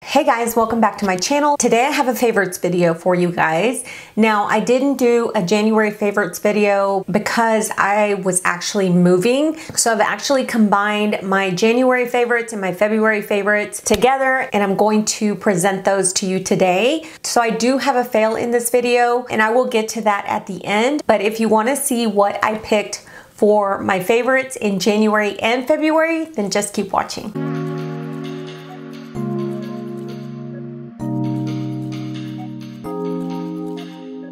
Hey guys, welcome back to my channel. Today I have a favorites video for you guys. Now I didn't do a January favorites video because I was actually moving. So I've actually combined my January favorites and my February favorites together, and I'm going to present those to you today. So I do have a fail in this video and I will get to that at the end. But if you want to see what I picked for my favorites in January and February, then just keep watching.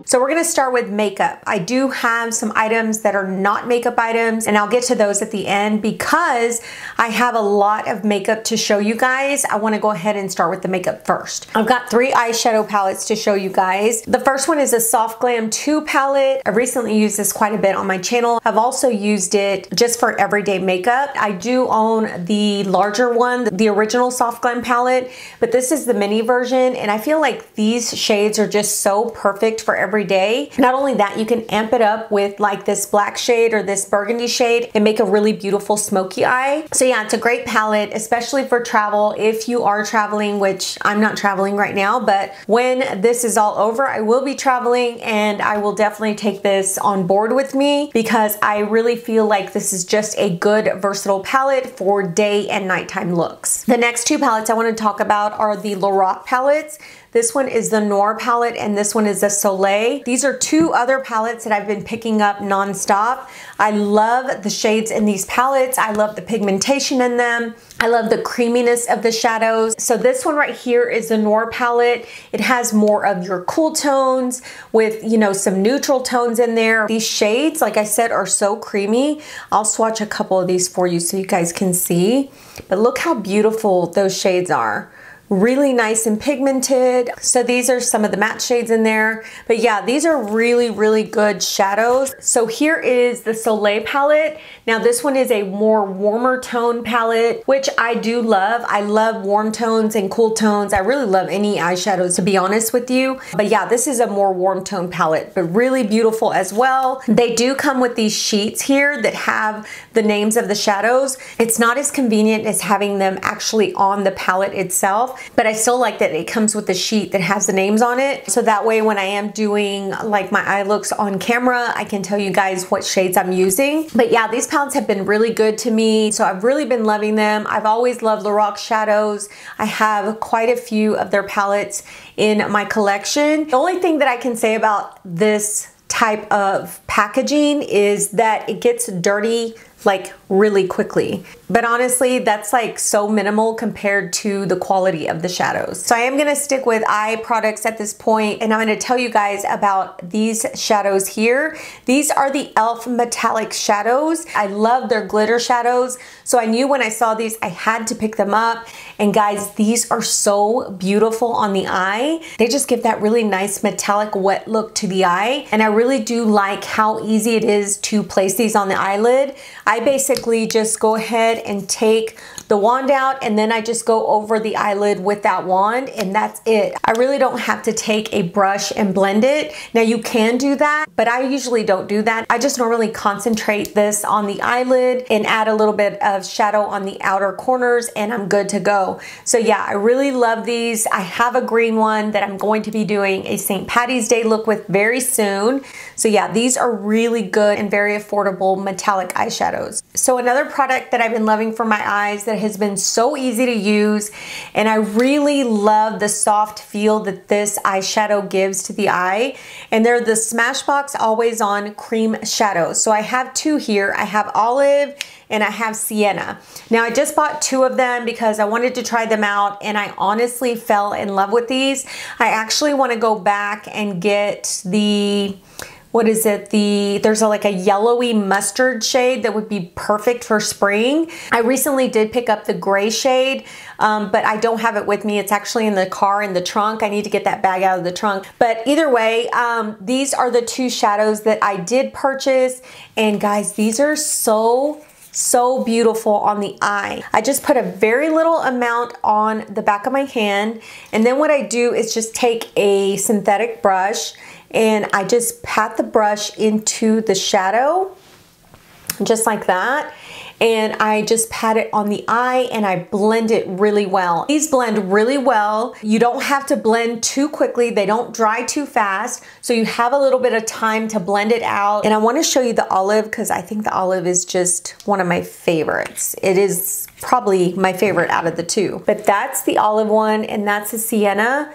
So we're gonna start with makeup. I do have some items that are not makeup items, and I'll get to those at the end because I have a lot of makeup to show you guys. I wanna go ahead and start with the makeup first. I've got 3 eyeshadow palettes to show you guys. The first one is a Soft Glam 2 palette. I recently used this quite a bit on my channel. I've also used it just for everyday makeup. I do own the larger one, the original Soft Glam palette, but this is the mini version, and I feel like these shades are just so perfect for every day. Not only that, you can amp it up with like this black shade or this burgundy shade and make a really beautiful smoky eye. So yeah, it's a great palette, especially for travel. If you are traveling, which I'm not traveling right now, but when this is all over, I will be traveling, and I will definitely take this on board with me because I really feel like this is just a good versatile palette for day and nighttime looks. The next 2 palettes I want to talk about are the Lorac palettes. This one is the Noir palette and this one is the Soliel. These are 2 other palettes that I've been picking up non-stop. I love the shades in these palettes. I love the pigmentation in them. I love the creaminess of the shadows. So this one right here is the Noir palette. It has more of your cool tones with, you know, some neutral tones in there. These shades, like I said, are so creamy. I'll swatch a couple of these for you so you guys can see. But look how beautiful those shades are. Really nice and pigmented. So these are some of the matte shades in there. But yeah, these are really, really good shadows. So here is the Soliel palette. Now this one is a more warmer tone palette, which I do love. I love warm tones and cool tones. I really love any eyeshadows, to be honest with you. But yeah, this is a more warm tone palette, but really beautiful as well. They do come with these sheets here that have the names of the shadows. It's not as convenient as having them actually on the palette itself, but I still like that it comes with a sheet that has the names on it. So that way when I am doing like my eye looks on camera, I can tell you guys what shades I'm using. But yeah, these palettes have been really good to me. So I've really been loving them. I've always loved Lorac shadows. I have quite a few of their palettes in my collection. The only thing that I can say about this type of packaging is that it gets dirty like really quickly. But honestly, that's like so minimal compared to the quality of the shadows. So I am gonna stick with eye products at this point, and I'm gonna tell you guys about these shadows here. These are the e.l.f. metallic shadows. I love their glitter shadows. So I knew when I saw these, I had to pick them up. And guys, these are so beautiful on the eye. They just give that really nice metallic wet look to the eye. And I really do like how easy it is to place these on the eyelid. I basically just go ahead and take the wand out, and then I just go over the eyelid with that wand, and that's it. I really don't have to take a brush and blend it. Now you can do that, but I usually don't do that. I just normally concentrate this on the eyelid and add a little bit of shadow on the outer corners, and I'm good to go. So yeah, I really love these. I have a green one that I'm going to be doing a St. Patty's Day look with very soon. So yeah, these are really good and very affordable metallic eyeshadows. So another product that I've been loving for my eyes that has been so easy to use, and I really love the soft feel that this eyeshadow gives to the eye, and they're the Smashbox Always On Cream Shadows. So I have 2 here. I have Olive and I have Sienna. Now I just bought 2 of them because I wanted to try them out, and I honestly fell in love with these. I actually want to go back and get the, what is it? There's like a yellowy mustard shade that would be perfect for spring. I recently did pick up the gray shade, but I don't have it with me. It's actually in the car in the trunk. I need to get that bag out of the trunk. But either way, these are the 2 shadows that I did purchase. And guys, these are so beautiful on the eye. I just put a very little amount on the back of my hand, and then what I do is just take a synthetic brush and I just pat the brush into the shadow just like that. and I just pat it on the eye and I blend it really well. These blend really well. You don't have to blend too quickly. They don't dry too fast. So you have a little bit of time to blend it out. And I want to show you the olive because I think the olive is just one of my favorites. It is probably my favorite out of the two. But that's the olive one and that's the Sienna.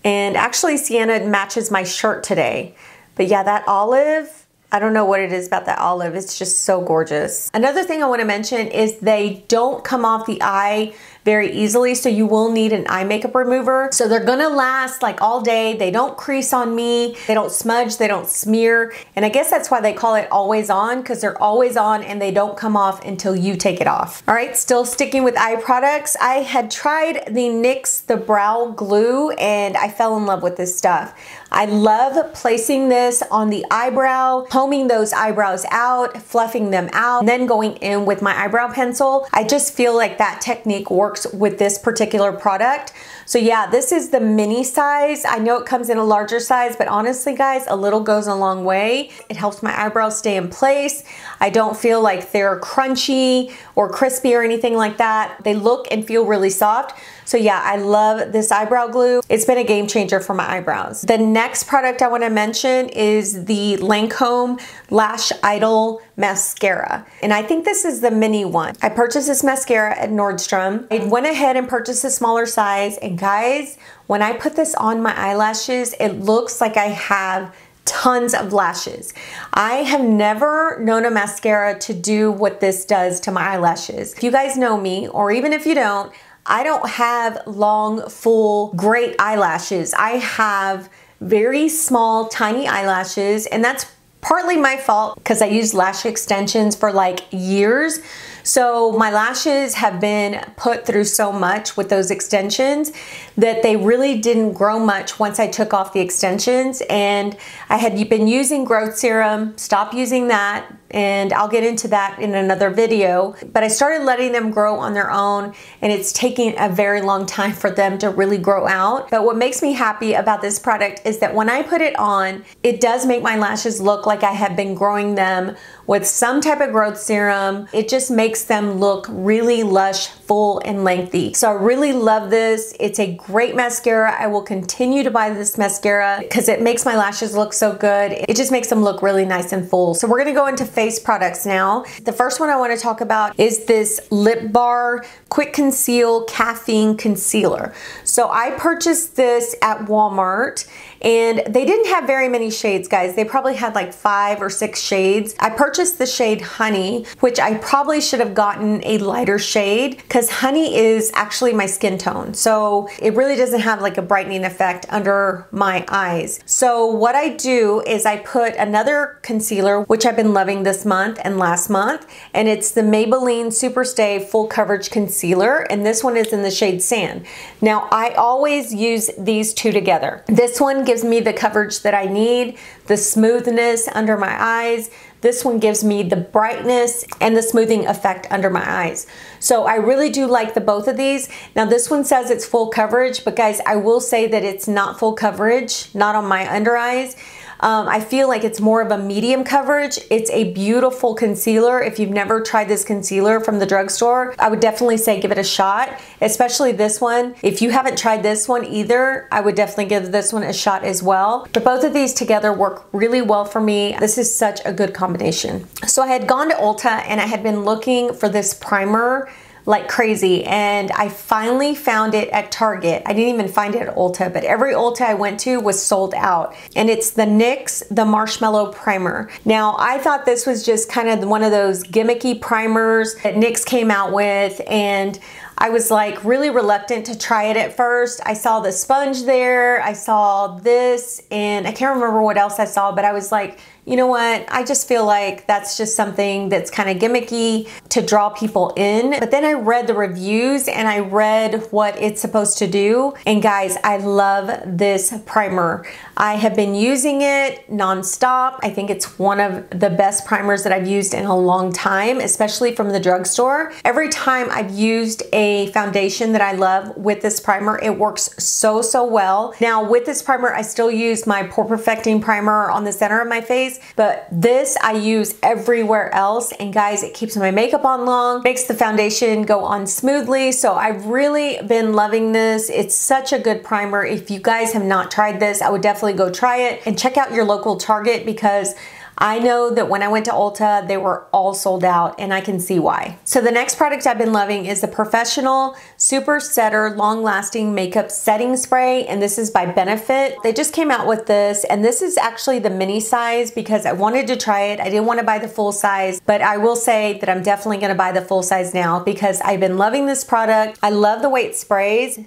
And actually Sienna matches my shirt today. But yeah, that olive, I don't know what it is about that olive. It's just so gorgeous. Another thing I want to mention is they don't come off the eye very easily, so you will need an eye makeup remover. So they're gonna last like all day. They don't crease on me, they don't smudge, they don't smear. And I guess that's why they call it always on, because they're always on and they don't come off until you take it off. All right, still sticking with eye products. I had tried the NYX The Brow Glue and I fell in love with this stuff. I love placing this on the eyebrow, combing those eyebrows out, fluffing them out, and then going in with my eyebrow pencil. I just feel like that technique works with this particular product. So yeah, this is the mini size. I know it comes in a larger size, but honestly guys, a little goes a long way. It helps my eyebrows stay in place. I don't feel like they're crunchy or crispy or anything like that. They look and feel really soft. So yeah, I love this eyebrow glue. It's been a game changer for my eyebrows. The next product I want to mention is the Lancome Lash Idole mascara. And I think this is the mini one. I purchased this mascara at Nordstrom. I went ahead and purchased a smaller size. And guys, when I put this on my eyelashes, it looks like I have tons of lashes. I have never known a mascara to do what this does to my eyelashes. If you guys know me, or even if you don't, I don't have long, full, great eyelashes. I have very small, tiny eyelashes, and that's partly my fault because I used lash extensions for like years. So my lashes have been put through so much with those extensions that they really didn't grow much once I took off the extensions. And I had been using growth serum, stopped using that, and I'll get into that in another video. But I started letting them grow on their own, and it's taking a very long time for them to really grow out. But what makes me happy about this product is that when I put it on, it does make my lashes look like I have been growing them with some type of growth serum. It just makes them look really lush, full, and lengthy. So I really love this. It's a great mascara. I will continue to buy this mascara because it makes my lashes look so good. It just makes them look really nice and full. So we're gonna go into face products now. The first one I want to talk about is this Lip Bar Quick Conceal Caffeine Concealer. So I purchased this at Walmart and they didn't have very many shades, guys. They probably had like 5 or 6 shades. I purchased the shade Honey, which I probably should have gotten a lighter shade because Honey is actually my skin tone. So it really doesn't have like a brightening effect under my eyes. So what I do is I put another concealer, which I've been loving this month and last month, and it's the Maybelline Superstay Full Coverage Concealer, and this one is in the shade Sand. Now, I always use these two together. This one gives me the coverage that I need, the smoothness under my eyes. This one gives me the brightness and the smoothing effect under my eyes. So I really do like the both of these. Now this one says it's full coverage, but guys, I will say that it's not full coverage, not on my under eyes. I feel like it's more of a medium coverage. It's a beautiful concealer. If you've never tried this concealer from the drugstore, I would definitely say give it a shot, especially this one. If you haven't tried this one either, I would definitely give this one a shot as well. But both of these together work really well for me. This is such a good combination. So I had gone to Ulta and I had been looking for this primer like crazy, and I finally found it at Target. I didn't even find it at Ulta, but every Ulta I went to was sold out, and it's the NYX The Marshmallow Primer. Now, I thought this was just kind of one of those gimmicky primers that NYX came out with, and I was like really reluctant to try it at first. I saw the sponge there, I saw this, and I can't remember what else I saw, but I was like, you know what? I just feel like that's just something that's kind of gimmicky to draw people in. But then I read the reviews and I read what it's supposed to do. And guys, I love this primer. I have been using it nonstop. I think it's one of the best primers that I've used in a long time, especially from the drugstore. Every time I've used a foundation that I love with this primer, it works so well. Now with this primer, I still use my Pore Perfecting Primer on the center of my face, but this I use everywhere else. And guys, it keeps my makeup on long, makes the foundation go on smoothly. So I've really been loving this. It's such a good primer. If you guys have not tried this, I would definitely go try it and check out your local Target, because I know that when I went to Ulta, they were all sold out, and I can see why. So the next product I've been loving is the Porefessional Super Setter Long Lasting Makeup Setting Spray, and this is by Benefit. They just came out with this, and this is actually the mini size because I wanted to try it. I didn't want to buy the full size, but I will say that I'm definitely going to buy the full size now because I've been loving this product. I love the way it sprays.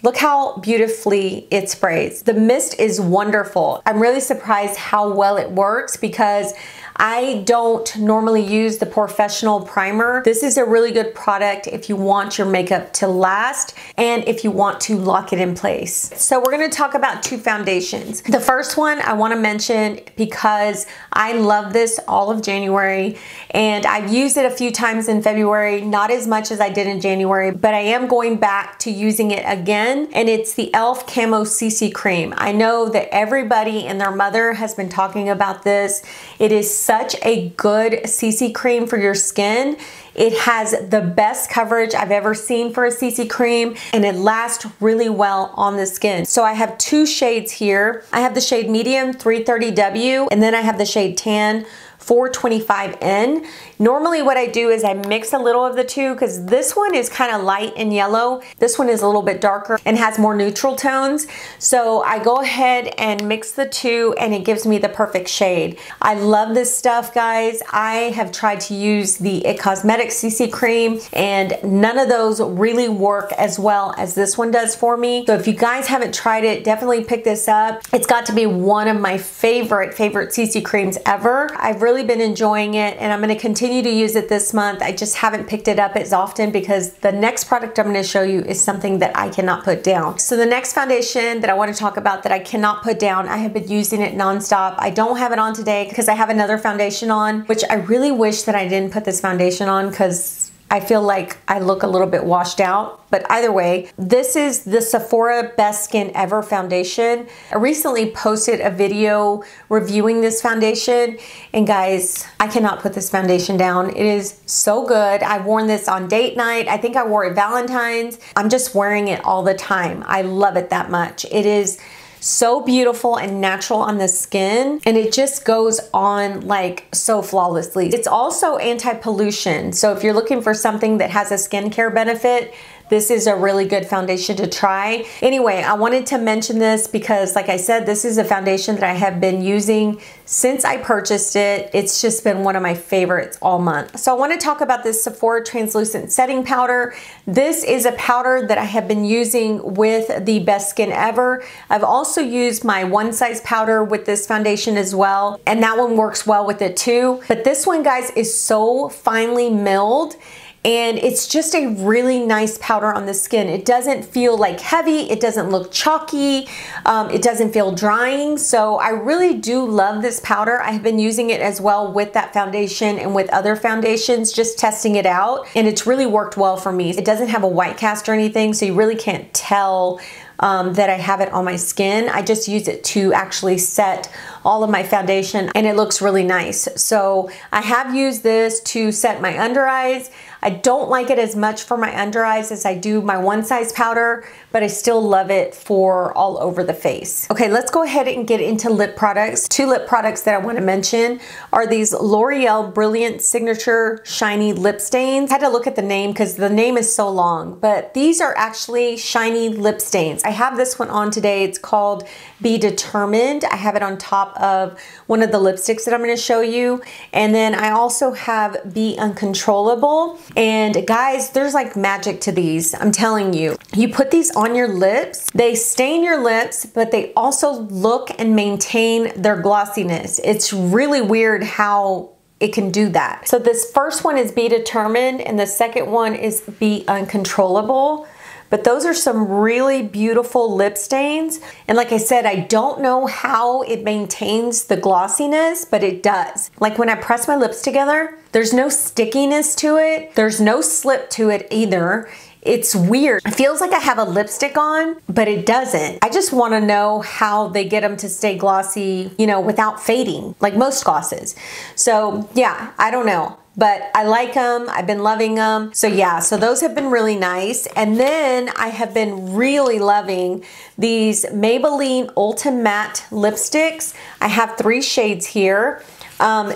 Look how beautifully it sprays. The mist is wonderful. I'm really surprised how well it works because I don't normally use the Porefessional primer. This is a really good product if you want your makeup to last and if you want to lock it in place. So we're gonna talk about two foundations. The first one I wanna mention because I love this all of January, and I've used it a few times in February, not as much as I did in January, but I am going back to using it again, and it's the e.l.f. Camo CC Cream. I know that everybody and their mother has been talking about this. It is such a good CC cream for your skin. It has the best coverage I've ever seen for a CC cream, and it lasts really well on the skin. So I have two shades here. I have the shade medium 330W, and then I have the shade tan 425N. Normally what I do is I mix a little of the two because this one is kind of light and yellow. This one is a little bit darker and has more neutral tones. So I go ahead and mix the two and it gives me the perfect shade. I love this stuff, guys. I have tried to use the IT Cosmetics CC cream and none of those really work as well as this one does for me. So if you guys haven't tried it, definitely pick this up. It's got to be one of my favorite CC creams ever. I've really been enjoying it, and I'm going to continue to use it this month. I just haven't picked it up as often because the next product I'm going to show you is something that I cannot put down. So the next foundation that I want to talk about that I cannot put down, I have been using it nonstop. I don't have it on today because I have another foundation on, which I really wish that I didn't put this foundation on because I feel like I look a little bit washed out. But either way, this is the Sephora Best Skin Ever foundation. I recently posted a video reviewing this foundation, and guys, I cannot put this foundation down. It is so good. I've worn this on date night. I think I wore it Valentine's. I'm just wearing it all the time. I love it that much. It is so beautiful and natural on the skin, and it just goes on like so flawlessly. It's also anti-pollution, so if you're looking for something that has a skincare benefit, this is a really good foundation to try. Anyway, I wanted to mention this because, like I said, this is a foundation that I have been using since I purchased it. It's just been one of my favorites all month. So I want to talk about this Sephora Translucent Setting Powder. This is a powder that I have been using with the Best Skin Ever. I've also used my One Size powder with this foundation as well, and that one works well with it too. But this one, guys, is so finely milled, and it's just a really nice powder on the skin. It doesn't feel like heavy, it doesn't look chalky, it doesn't feel drying. So I really do love this powder. I have been using it as well with that foundation and with other foundations, just testing it out, and it's really worked well for me. It doesn't have a white cast or anything, so you really can't tell that I have it on my skin. I just use it to actually set all of my foundation, and it looks really nice. So I have used this to set my under eyes. I don't like it as much for my under eyes as I do my One Size powder, but I still love it for all over the face. Okay, let's go ahead and get into lip products. Two lip products that I want to mention are these L'Oreal Brilliant Signature Shiny Lip Stains. I had to look at the name because the name is so long, but these are actually shiny lip stains. I have this one on today. It's called Be Determined. I have it on top of one of the lipsticks that I'm going to show you. And then I also have Be Uncontrollable. And guys, there's like magic to these. I'm telling you. You put these on your lips, they stain your lips, but they also look and maintain their glossiness. It's really weird how it can do that. So this first one is Be Determined, and the second one is Be Uncontrollable. But those are some really beautiful lip stains. And like I said, I don't know how it maintains the glossiness, but it does. Like when I press my lips together, there's no stickiness to it. There's no slip to it either. it's weird. It feels like I have a lipstick on, but it doesn't. I just want to know how they get them to stay glossy, you know, without fading, like most glosses. So yeah, I don't know. But I like them. I've been loving them. So yeah, so those have been really nice. And then I have been really loving these Maybelline Ultimatte Lipsticks. I have 3 shades here.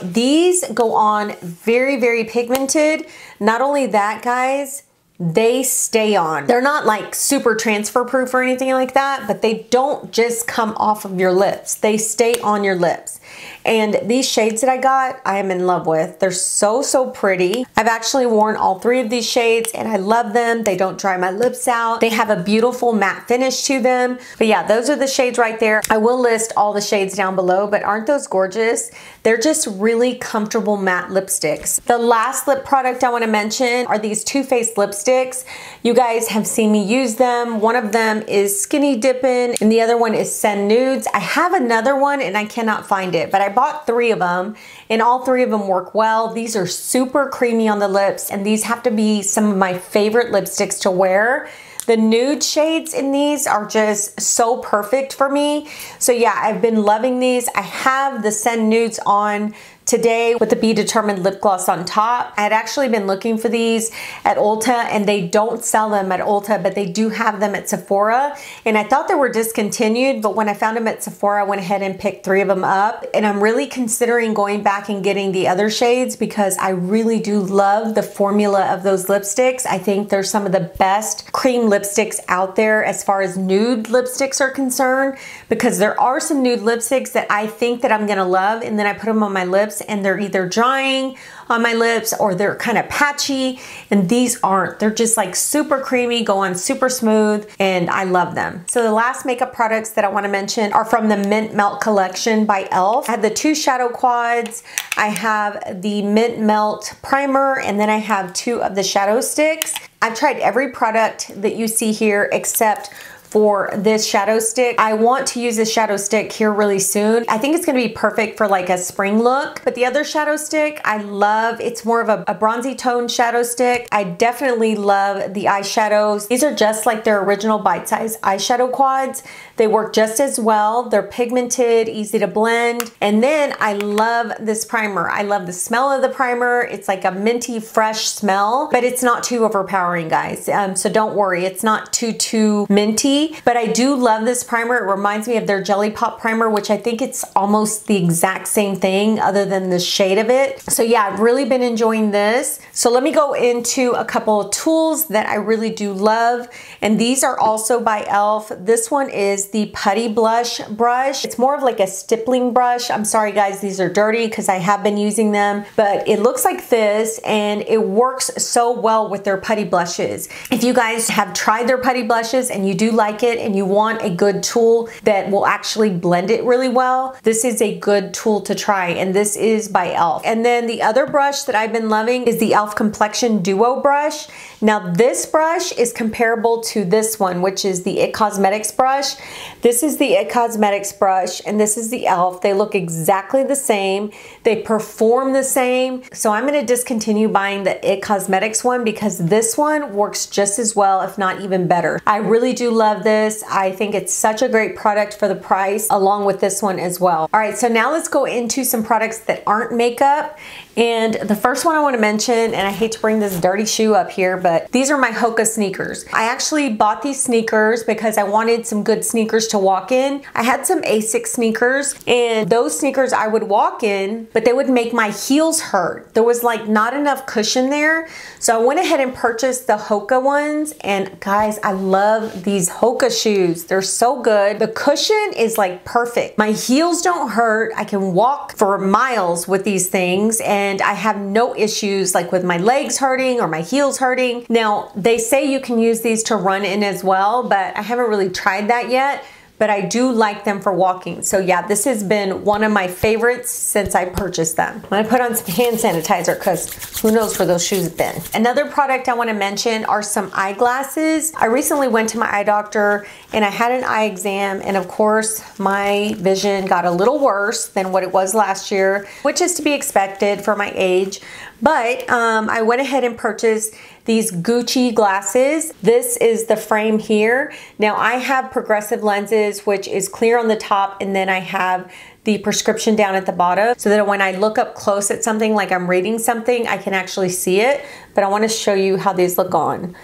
These go on very, very pigmented. Not only that, guys, they stay on. They're not like super transfer proof or anything like that, but they don't just come off of your lips. They stay on your lips. And these shades that I got, I am in love with. They're so, so pretty. I've actually worn all 3 of these shades and I love them. They don't dry my lips out. They have a beautiful matte finish to them. But yeah, those are the shades right there. I will list all the shades down below, but aren't those gorgeous? They're just really comfortable matte lipsticks. The last lip product I want to mention are these Too Faced lipsticks. You guys have seen me use them. One of them is Skinny Dippin' and the other one is Send Nudes. I have another one and I cannot find it, but I bought 3 of them and all 3 of them work well. These are super creamy on the lips and these have to be some of my favorite lipsticks to wear. The nude shades in these are just so perfect for me. So yeah, I've been loving these. I have the Send Nudes on today with the Be Determined lip gloss on top. I had actually been looking for these at Ulta and they don't sell them at Ulta, but they do have them at Sephora. And I thought they were discontinued, but when I found them at Sephora, I went ahead and picked 3 of them up. And I'm really considering going back and getting the other shades because I really do love the formula of those lipsticks. I think they're some of the best cream lipsticks out there as far as nude lipsticks are concerned, because there are some nude lipsticks that I think that I'm gonna love and then I put them on my lips and they're either drying on my lips or they're kind of patchy, and these aren't. They're just like super creamy, go on super smooth, and I love them. So the last makeup products that I want to mention are from the Mint Melt collection by e.l.f. I have the 2 shadow quads, I have the Mint Melt primer, and then I have 2 of the shadow sticks. I've tried every product that you see here except for this shadow stick. I want to use this shadow stick here really soon. I think it's gonna be perfect for like a spring look. But the other shadow stick I love. It's more of a bronzy tone shadow stick. I definitely love the eyeshadows. These are just like their original bite-sized eyeshadow quads. They work just as well. They're pigmented, easy to blend. And then I love this primer. I love the smell of the primer. It's like a minty, fresh smell, but it's not too overpowering, guys. So don't worry, it's not too minty. But I do love this primer. It reminds me of their Jelly Pop primer, which I think it's almost the exact same thing other than the shade of it. So yeah, I've really been enjoying this. So let me go into a couple of tools that I really do love. And these are also by e.l.f. This one is the Putty Blush brush. It's more of like a stippling brush. I'm sorry guys, these are dirty because I have been using them, but it looks like this and it works so well with their putty blushes. If you guys have tried their putty blushes and you do like it and you want a good tool that will actually blend it really well, this is a good tool to try, and this is by e.l.f. And then the other brush that I've been loving is the e.l.f. Complexion Duo brush. Now this brush is comparable to this one, which is the IT Cosmetics brush. This is the IT Cosmetics brush and this is the e.l.f. They look exactly the same. They perform the same. So I'm going to discontinue buying the IT Cosmetics one because this one works just as well, if not even better. I really do love this. I think it's such a great product for the price, along with this one as well. All right, so now let's go into some products that aren't makeup. And the first one I want to mention, and I hate to bring this dirty shoe up here, but these are my Hoka sneakers. I actually bought these sneakers because I wanted some good sneakers to walk in. I had some Asics sneakers, and those sneakers I would walk in, but they would make my heels hurt. There was like not enough cushion there. So I went ahead and purchased the Hoka ones, and guys, I love these Hoka shoes. They're so good. The cushion is like perfect. My heels don't hurt. I can walk for miles with these things, and I have no issues like with my legs hurting or my heels hurting. Now, they say you can use these to run in as well, but I haven't really tried that yet. But I do like them for walking. So yeah, this has been one of my favorites since I purchased them. I'm gonna put on some hand sanitizer because who knows where those shoes have been. Another product I wanna mention are some eyeglasses. I recently went to my eye doctor and I had an eye exam, and of course my vision got a little worse than what it was last year, which is to be expected for my age. But I went ahead and purchased these Gucci glasses. This is the frame here. Now I have progressive lenses, which is clear on the top, and then I have the prescription down at the bottom, so that when I look up close at something, like I'm reading something, I can actually see it. But I want to show you how these look on.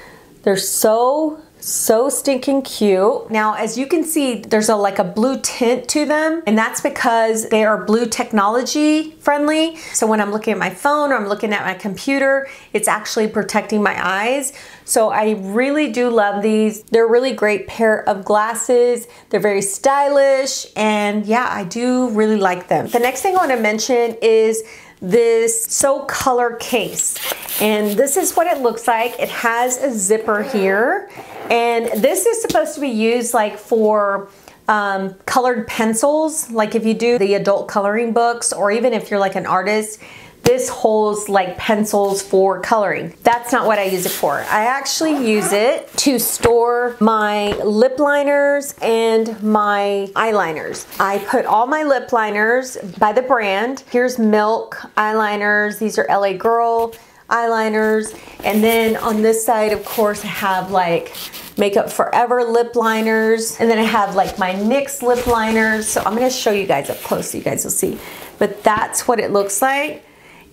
They're so stinking cute. Now, as you can see, there's like a blue tint to them, and that's because they are blue technology friendly. So when I'm looking at my phone or I'm looking at my computer, it's actually protecting my eyes. So I really do love these. They're a really great pair of glasses. They're very stylish, and yeah, I do really like them. The next thing I want to mention is this So Color case, and this is what it looks like. It has a zipper here, and this is supposed to be used like for colored pencils, like if you do the adult coloring books, or even if you're like an artist. This holds like pencils for coloring. That's not what I use it for. I actually use it to store my lip liners and my eyeliners. I put all my lip liners by the brand. Here's Milk eyeliners. These are LA Girl eyeliners. And then on this side, of course, I have like Makeup Forever lip liners. And then I have like my NYX lip liners. So I'm gonna show you guys up close so you guys will see. But that's what it looks like.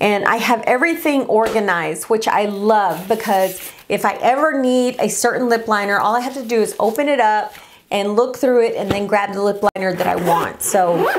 And I have everything organized, which I love, because if I ever need a certain lip liner, all I have to do is open it up and look through it and then grab the lip liner that I want. So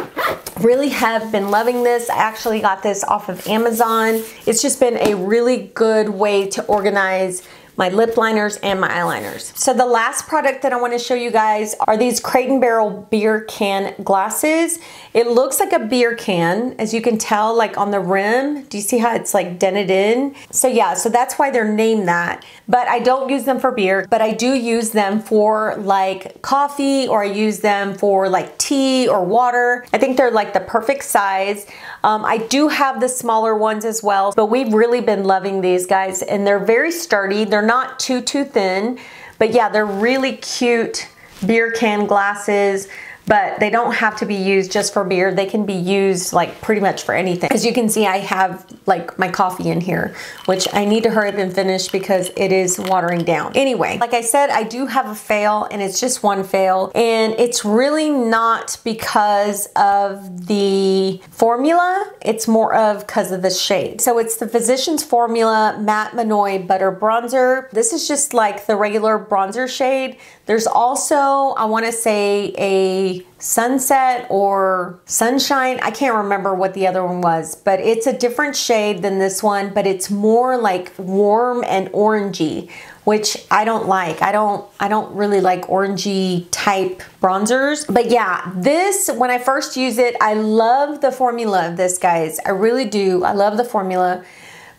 really have been loving this. I actually got this off of Amazon. It's just been a really good way to organize my lip liners and my eyeliners. So the last product that I want to show you guys are these Crate & Barrel beer can glasses. It looks like a beer can, as you can tell, like on the rim. Do you see how it's like dented in? So yeah, so that's why they're named that. But I don't use them for beer, but I do use them for like coffee, or I use them for like tea or water. I think they're like the perfect size. I do have the smaller ones as well, but we've really been loving these guys, and they're very sturdy. They're not too thin, but yeah, they're really cute beer can glasses. But they don't have to be used just for beer. They can be used like pretty much for anything. As you can see, I have like my coffee in here, which I need to hurry up and finish because it is watering down. Anyway, like I said, I do have a fail, and it's just one fail. And it's really not because of the formula. It's more of because of the shade. So it's the Physicians Formula Matte Manoy Butter Bronzer. This is just like the regular bronzer shade. There's also, I want to say, a Sunset or Sunshine. I can't remember what the other one was, but it's a different shade than this one, but it's more like warm and orangey, which I don't like. I don't really like orangey type bronzers. But yeah, this, when I first use it, I love the formula of this, guys. I really do. I love the formula.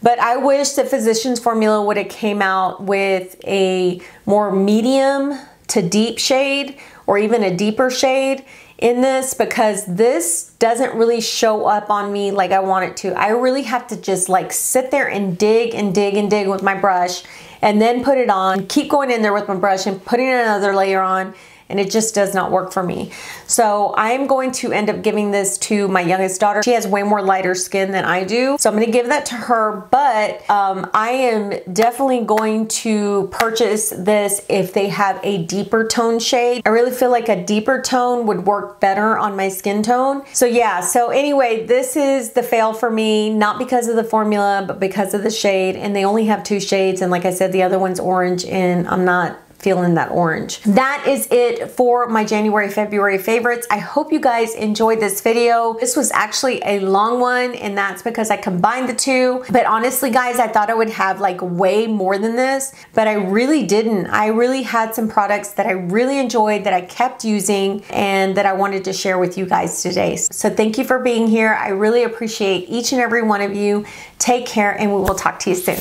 But I wish the Physicians Formula would have came out with a more medium to deep shade, or even a deeper shade in this, because this doesn't really show up on me like I want it to. I really have to just like sit there and dig and dig and dig with my brush, and then put it on, keep going in there with my brush and putting another layer on, and it just does not work for me. So I'm going to end up giving this to my youngest daughter. She has way more lighter skin than I do, so I'm gonna give that to her, but I am definitely going to purchase this if they have a deeper tone shade. I really feel like a deeper tone would work better on my skin tone. So yeah, so anyway, this is the fail for me, not because of the formula, but because of the shade, and they only have 2 shades, and like I said, the other one's orange, and I'm not feeling that orange. That is it for my January, February favorites. I hope you guys enjoyed this video. This was actually a long one, and that's because I combined the two. But honestly, guys, I thought I would have like way more than this, but I really didn't. I really had some products that I really enjoyed, that I kept using, and that I wanted to share with you guys today. So thank you for being here. I really appreciate each and every one of you. Take care, and we will talk to you soon.